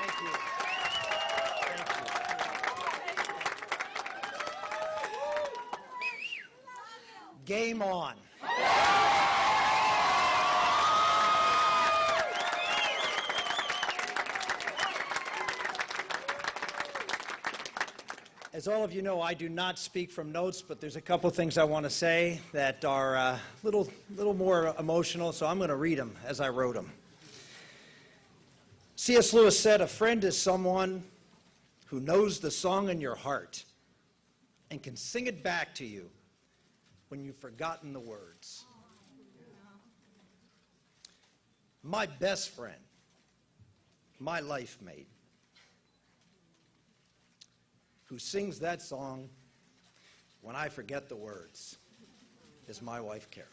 Thank you. Game on. As all of you know, I do not speak from notes, but there's a couple things I want to say that are a little more emotional, so I'm going to read them as I wrote them. C.S. Lewis said, "A friend is someone who knows the song in your heart and can sing it back to you when you've forgotten the words." My best friend, my life mate, who sings that song when I forget the words, is my wife, Karen.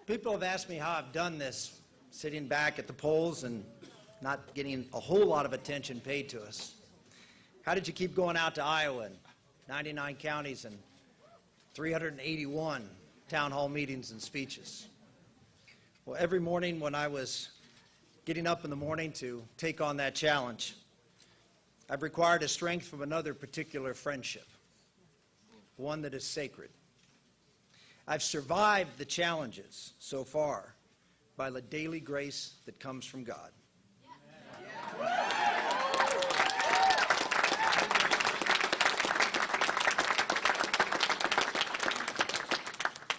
People have asked me how I've done this, sitting back at the polls and not getting a whole lot of attention paid to us. How did you keep going out to Iowa and 99 counties and 381 town hall meetings and speeches? Well, every morning when I was getting up in the morning to take on that challenge, I've required a strength from another particular friendship, one that is sacred. I've survived the challenges so far by the daily grace that comes from God.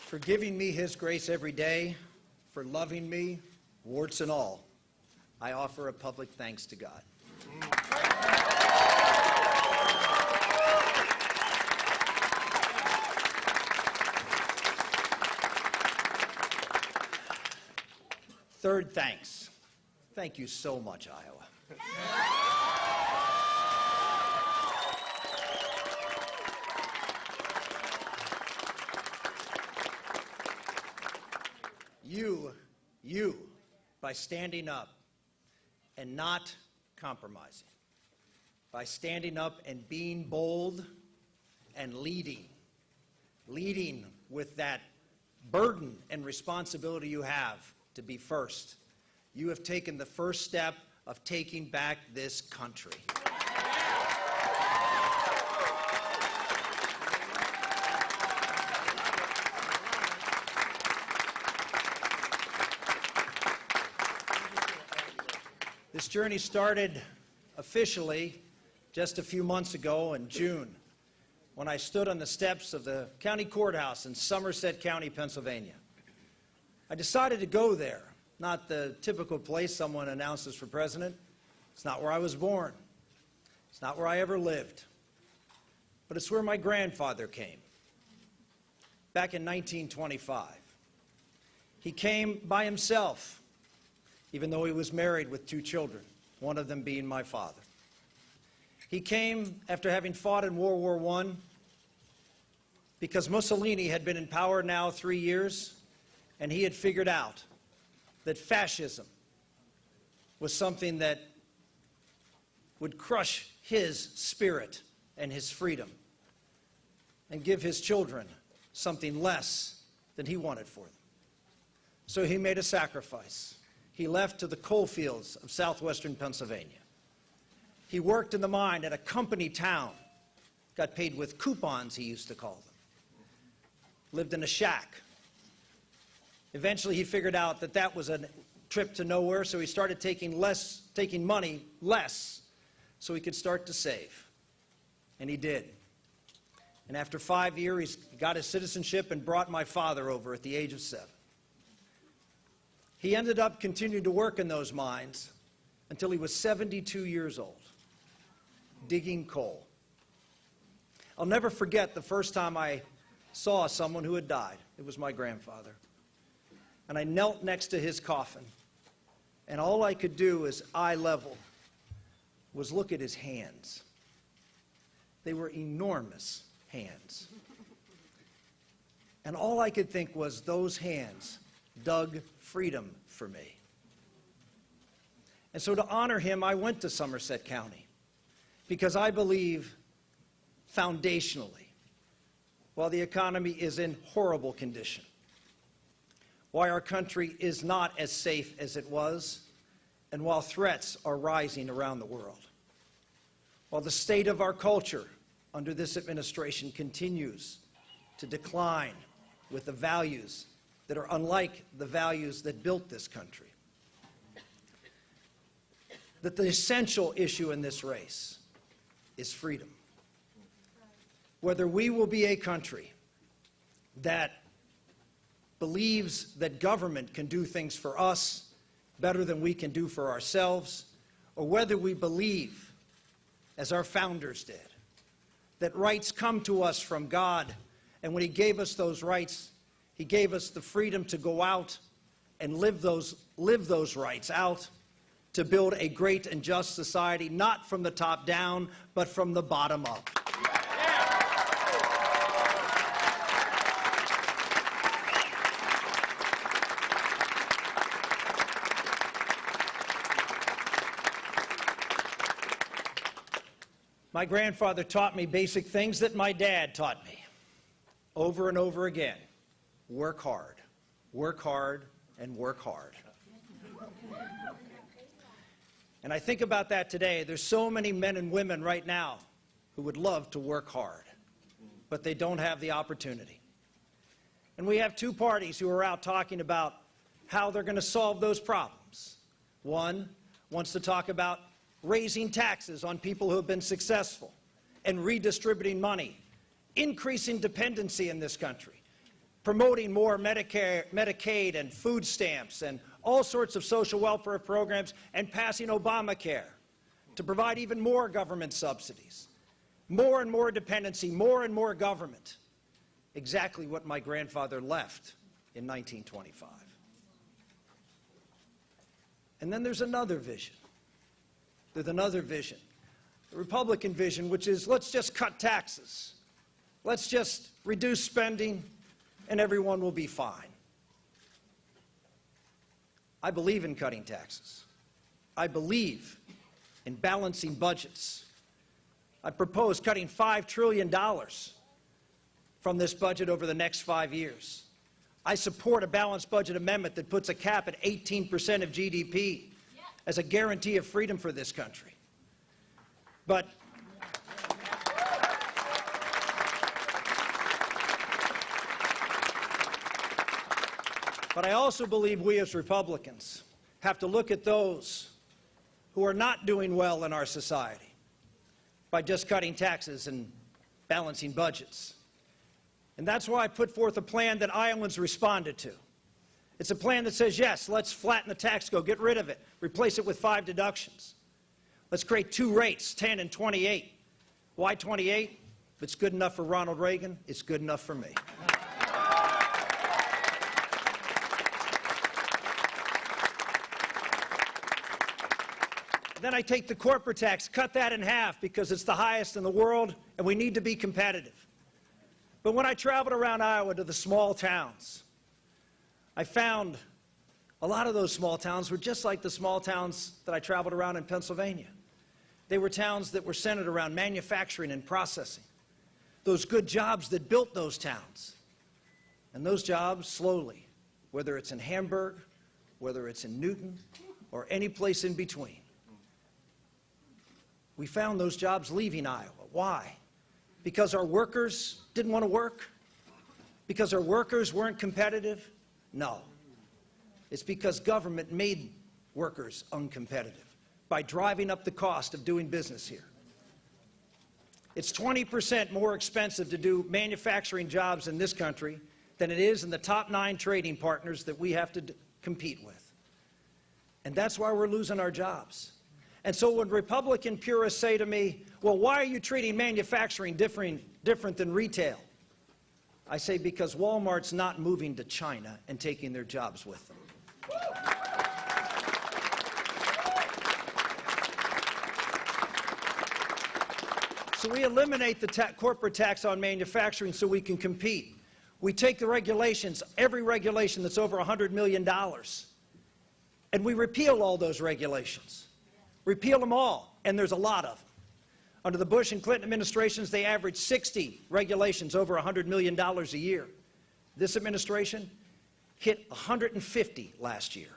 For giving me His grace every day, for loving me, warts and all, I offer a public thanks to God. Third thanks. Thank you so much, Iowa. You, by standing up and not compromising, by standing up and being bold and leading with that burden and responsibility you have to be first. You have taken the first step of taking back this country. This journey started officially just a few months ago in June, when I stood on the steps of the county courthouse in Somerset County, Pennsylvania. I decided to go there, not the typical place someone announces for president. It's not where I was born. It's not where I ever lived. But it's where my grandfather came, back in 1925. He came by himself, even though he was married with 2 children, one of them being my father. He came after having fought in World War I because Mussolini had been in power now 3 years, and he had figured out that fascism was something that would crush his spirit and his freedom and give his children something less than he wanted for them. So he made a sacrifice. He left to the coal fields of southwestern Pennsylvania. He worked in the mine at a company town, got paid with coupons, he used to call them. Lived in a shack. Eventually he figured out that that was a trip to nowhere, so he started taking money less, so he could start to save. And he did. And after 5 years, he got his citizenship and brought my father over at the age of 7. He ended up continuing to work in those mines until he was 72 years old, digging coal. I'll never forget the first time I saw someone who had died. It was my grandfather. And I knelt next to his coffin, and all I could do as eye level was look at his hands. They were enormous hands. And all I could think was those hands dug freedom for me. And so to honor him, I went to Somerset County because I believe foundationally, while the economy is in horrible condition, why our country is not as safe as it was, and while threats are rising around the world, while the state of our culture under this administration continues to decline with the values that are unlike the values that built this country, that the essential issue in this race is freedom. Whether we will be a country that believes that government can do things for us better than we can do for ourselves, or whether we believe, as our founders did, that rights come to us from God, and when he gave us those rights, he gave us the freedom to go out and live those rights out to build a great and just society, not from the top down, but from the bottom up. My grandfather taught me basic things that my dad taught me over and over again. Work hard, and work hard. And I think about that today. There's so many men and women right now who would love to work hard, but they don't have the opportunity. And we have two parties who are out talking about how they're going to solve those problems. One wants to talk about raising taxes on people who have been successful and redistributing money, increasing dependency in this country, promoting more Medicare, Medicaid, and food stamps, and all sorts of social welfare programs, and passing Obamacare to provide even more government subsidies, more and more dependency, more and more government. Exactly what my grandfather left in 1925. And then there's another vision. There's another vision, the Republican vision, which is let's just cut taxes. Let's just reduce spending, and everyone will be fine. I believe in cutting taxes. I believe in balancing budgets. I propose cutting $5 trillion from this budget over the next 5 years. I support a balanced budget amendment that puts a cap at 18% of GDP as a guarantee of freedom for this country. But I also believe we as Republicans have to look at those who are not doing well in our society by just cutting taxes and balancing budgets. And that's why I put forth a plan that Iowans responded to. It's a plan that says, yes, let's flatten the tax code, get rid of it, replace it with 5 deductions. Let's create 2 rates, 10 and 28. Why 28? If it's good enough for Ronald Reagan, it's good enough for me. Then I take the corporate tax, cut that in half because it's the highest in the world and we need to be competitive. But when I traveled around Iowa to the small towns, I found a lot of those small towns were just like the small towns that I traveled around in Pennsylvania. They were towns that were centered around manufacturing and processing, those good jobs that built those towns. And those jobs slowly, whether it's in Hamburg, whether it's in Newton, or any place in between, we found those jobs leaving Iowa. Why? Because our workers didn't want to work? Because our workers weren't competitive? No. It's because government made workers uncompetitive by driving up the cost of doing business here. It's 20% more expensive to do manufacturing jobs in this country than it is in the top 9 trading partners that we have to compete with. And that's why we're losing our jobs. And so when Republican purists say to me, well, why are you treating manufacturing different than retail? I say because Walmart's not moving to China and taking their jobs with them. So we eliminate the corporate tax on manufacturing so we can compete. We take the regulations, every regulation that's over $100 million, And we repeal all those regulations. Repeal them all, and there's a lot of them. Under the Bush and Clinton administrations, they averaged 60 regulations over $100 million a year. This administration hit 150 last year.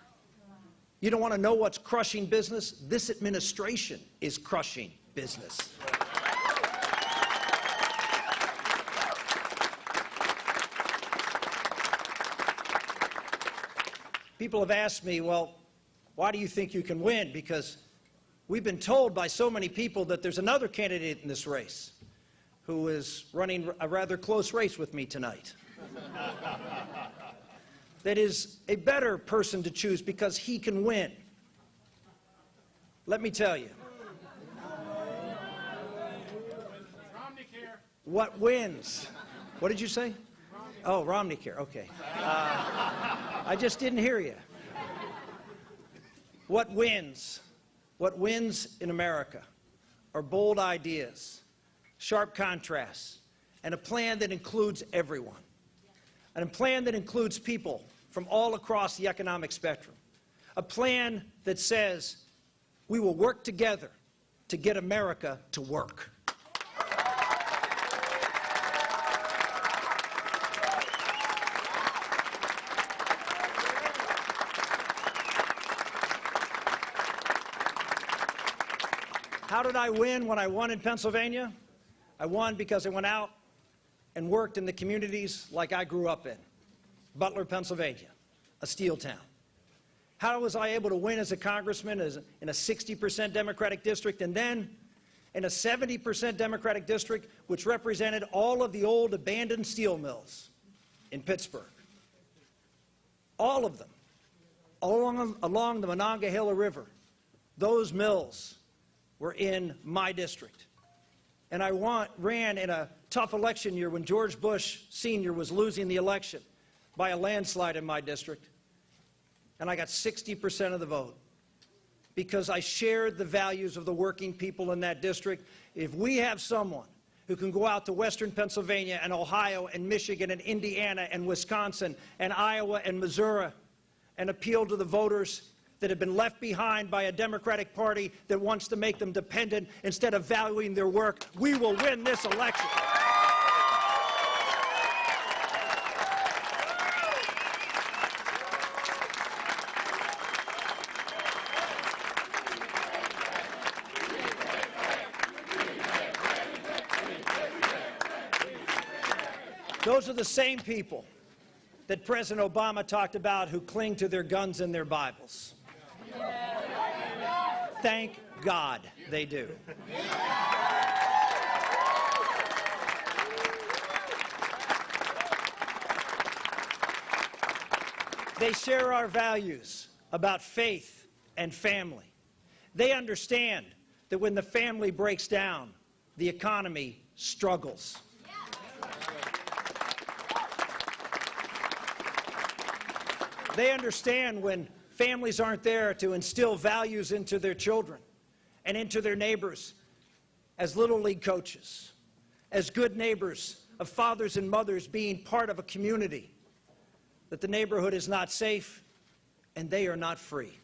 You don't want to know what's crushing business? This administration is crushing business. People have asked me, well, why do you think you can win? Because we've been told by so many people that there's another candidate in this race who is running a rather close race with me tonight. That is a better person to choose because he can win. Let me tell you. What wins? What did you say? Oh, Romney care. Okay. I just didn't hear you. What wins? What wins in America are bold ideas, sharp contrasts, and a plan that includes everyone. And a plan that includes people from all across the economic spectrum. A plan that says we will work together to get America to work. How did I win when I won in Pennsylvania? I won because I went out and worked in the communities like I grew up in. Butler, Pennsylvania, a steel town. How was I able to win as a congressman in a 60% Democratic district and then in a 70% Democratic district which represented all of the old abandoned steel mills in Pittsburgh? All of them, along the Monongahela River. Those mills were in my district. And I ran in a tough election year when George Bush Sr. was losing the election by a landslide in my district. And I got 60% of the vote because I shared the values of the working people in that district. If we have someone who can go out to western Pennsylvania and Ohio and Michigan and Indiana and Wisconsin and Iowa and Missouri and appeal to the voters that have been left behind by a Democratic Party that wants to make them dependent instead of valuing their work, we will win this election. Those are the same people that President Obama talked about who cling to their guns and their Bibles. Thank God they do. They share our values about faith and family. They understand that when the family breaks down, the economy struggles. They understand when families aren't there to instill values into their children and into their neighbors as Little League coaches, as good neighbors of fathers and mothers being part of a community, that the neighborhood is not safe and they are not free.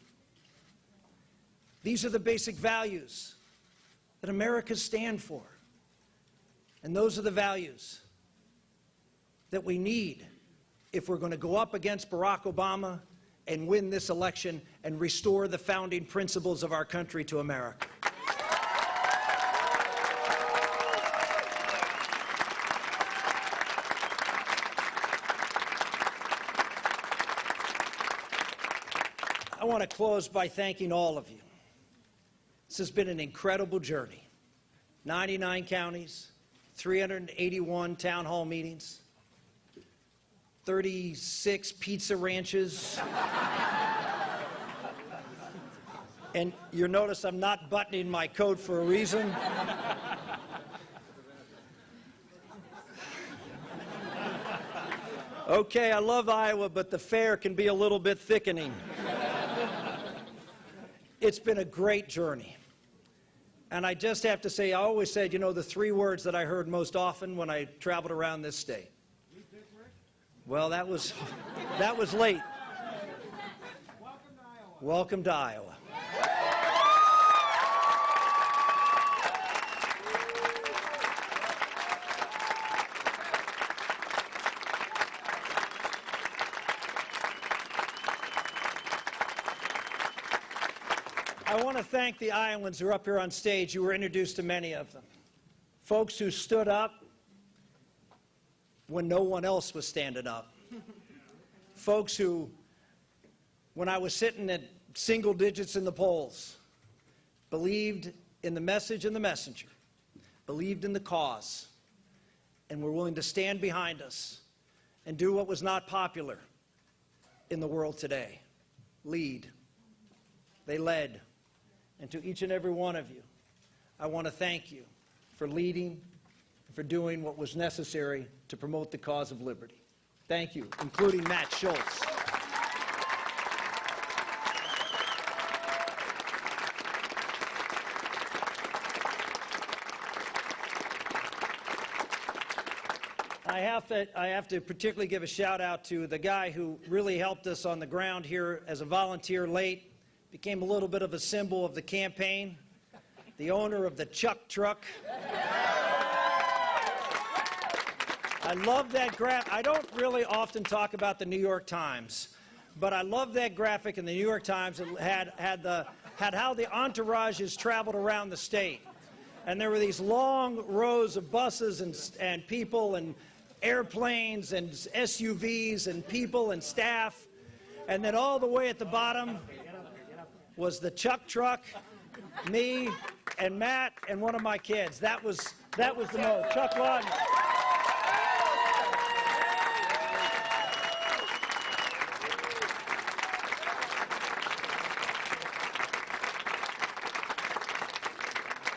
These are the basic values that Americans stand for. And those are the values that we need if we're going to go up against Barack Obama and win this election and restore the founding principles of our country to America. I want to close by thanking all of you. This has been an incredible journey. 99 counties, 381 town hall meetings, 36 pizza ranches. And you'll notice I'm not buttoning my coat for a reason. Okay, I love Iowa, but the fare can be a little bit thickening. It's been a great journey. And I just have to say, I always said, you know, the three words that I heard most often when I traveled around this state. Well, that was late. Welcome to Iowa. Welcome to Iowa. I want to thank the Iowans who are up here on stage. You were introduced to many of them. Folks who stood up when no one else was standing up. Folks who, when I was sitting at single digits in the polls, believed in the message and the messenger, believed in the cause, and were willing to stand behind us and do what was not popular in the world today. Lead. They led. And to each and every one of you, I want to thank you for leading and for doing what was necessary to promote the cause of liberty. Thank you, including Matt Schultz. I have to particularly give a shout out to the guy who really helped us on the ground here as a volunteer late, became a little bit of a symbol of the campaign, the owner of the Chuck truck. I love that graphic. I don't really often talk about the New York Times, but I love that graphic in the New York Times. It had how the entourages traveled around the state. And there were these long rows of buses and people and airplanes and SUVs and people and staff. And then all the way at the bottom was the Chuck truck, me, and Matt, and one of my kids. That was the most. Chuck Lawton.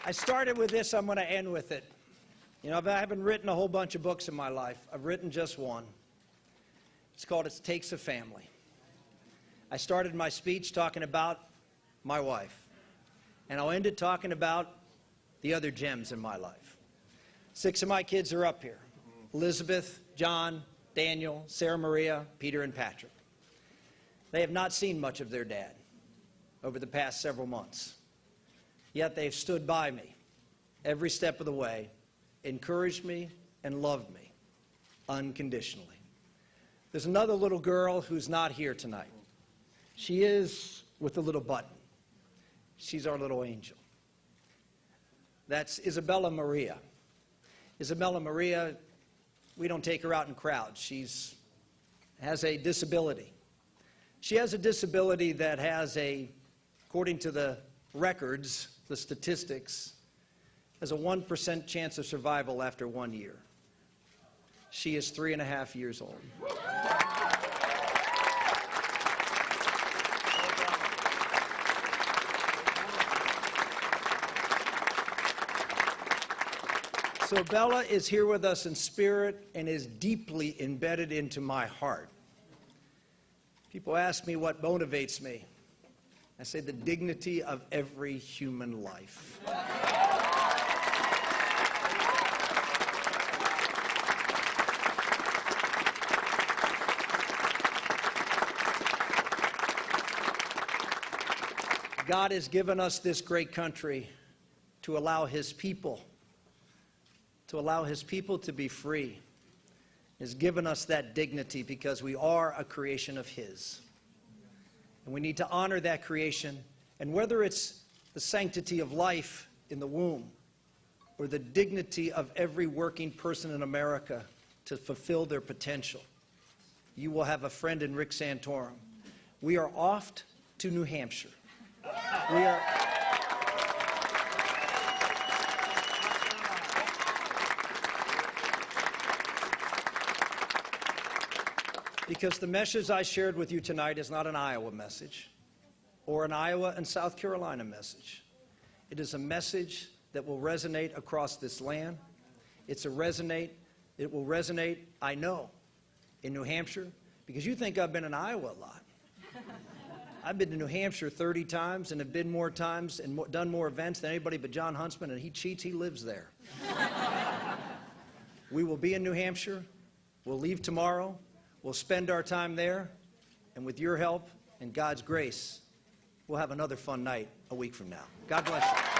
I started with this, I'm going to end with it. You know, I haven't written a whole bunch of books in my life. I've written just one. It's called It Takes a Family. I started my speech talking about my wife, and I'll end it talking about the other gems in my life. 6 of my kids are up here: Elizabeth, John, Daniel, Sarah Maria, Peter, and Patrick. They have not seen much of their dad over the past several months. Yet they've stood by me every step of the way, encouraged me, and loved me unconditionally. There's another little girl who's not here tonight. She is with the little button. She's our little angel. That's Isabella Maria. Isabella Maria, we don't take her out in crowds. She has a disability. She has a disability that has according to the records, the statistics, has a 1% chance of survival after 1 year. She is 3.5 years old. So Bella is here with us in spirit and is deeply embedded into my heart. People ask me what motivates me. I say the dignity of every human life. God has given us this great country to allow His people to be free. He has given us that dignity because we are a creation of His. And we need to honor that creation. And whether it's the sanctity of life in the womb or the dignity of every working person in America to fulfill their potential, you will have a friend in Rick Santorum. We are off to New Hampshire. We are... Because the message I shared with you tonight is not an Iowa message or an Iowa and South Carolina message. It is a message that will resonate across this land. It will resonate, I know, in New Hampshire, because you think I've been in Iowa a lot. I've been to New Hampshire 30 times and have been more times and done more events than anybody but Jon Huntsman, and he cheats, he lives there. We will be in New Hampshire. We'll leave tomorrow. We'll spend our time there, and with your help and God's grace, we'll have another fun night a week from now. God bless you.